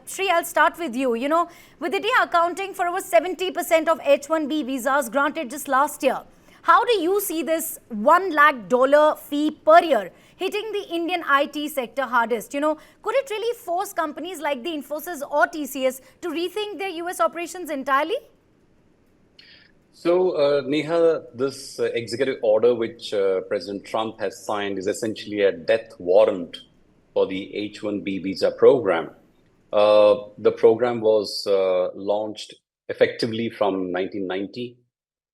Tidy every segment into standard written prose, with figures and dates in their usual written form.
Shri, I'll start with you. With India accounting for over 70% of H-1B visas granted just last year, how do you see this $1 lakh fee per year hitting the Indian IT sector hardest? Could it really force companies like the Infosys or TCS to rethink their US operations entirely? So, Neha, this executive order which President Trump has signed is essentially a death warrant for the H-1B visa program. The program was launched effectively from 1990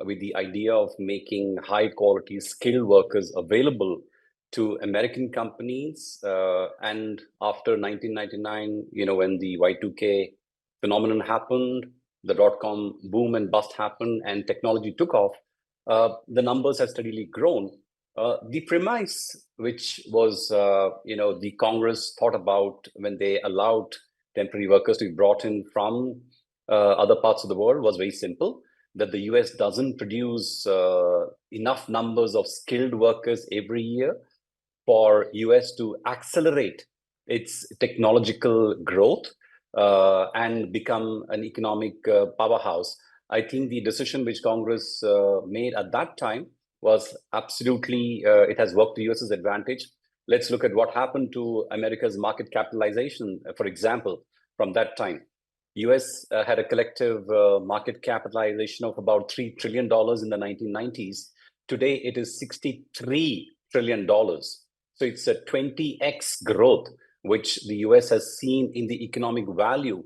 with the idea of making high quality skilled workers available to American companies. And after 1999, when the Y2K phenomenon happened, the dot-com boom and bust happened, and technology took off, the numbers have steadily grown. The premise, which was, the Congress thought about when they allowed temporary workers to be brought in from other parts of the world, was very simple, that the US doesn't produce enough numbers of skilled workers every year for US to accelerate its technological growth and become an economic powerhouse. I think the decision which Congress made at that time was absolutely, it has worked to US's advantage. Let's look at what happened to America's market capitalization, for example, from that time. US had a collective market capitalization of about $3 trillion in the 1990s. Today, it is $63 trillion. So it's a 20x growth, which the US has seen in the economic value,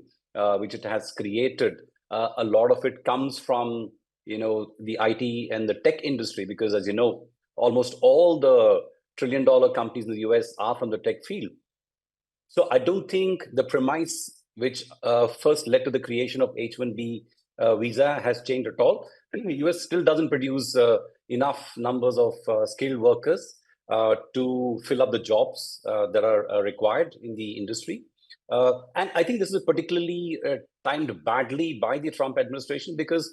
which it has created. A lot of it comes from, the IT and the tech industry, because as you know, almost all the trillion-dollar companies in the US are from the tech field. So I don't think the premise which first led to the creation of H-1B visa has changed at all. The US still doesn't produce enough numbers of skilled workers to fill up the jobs that are required in the industry. And I think this is particularly timed badly by the Trump administration, because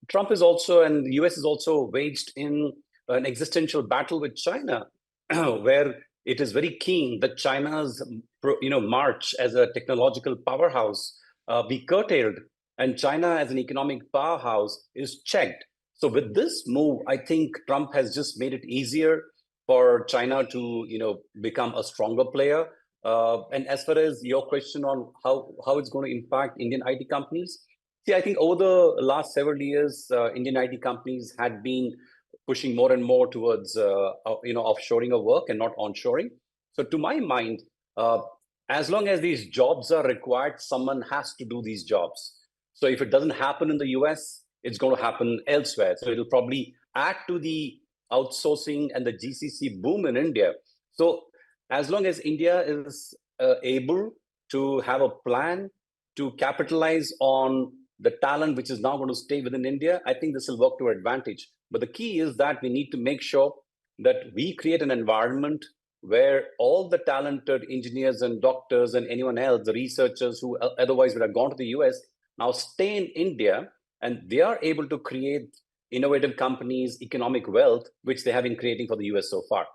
Trump is also, and the US is also waged in an existential battle with China, where it is very keen that China's march as a technological powerhouse be curtailed, and China as an economic powerhouse is checked. So with this move, I think Trump has just made it easier for China to become a stronger player. And as far as your question on how it's going to impact Indian IT companies, see, I think over the last several years, Indian IT companies had been pushing more and more towards offshoring of work and not onshoring. So to my mind, as long as these jobs are required, someone has to do these jobs. So if it doesn't happen in the US, it's going to happen elsewhere. So it'll probably add to the outsourcing and the GCC boom in India. So as long as India is able to have a plan to capitalize on the talent which is now going to stay within India, I think this will work to our advantage. But the key is that we need to make sure that we create an environment where all the talented engineers and doctors and anyone else, the researchers who otherwise would have gone to the US, now stay in India, and they are able to create innovative companies, economic wealth, which they have been creating for the US so far.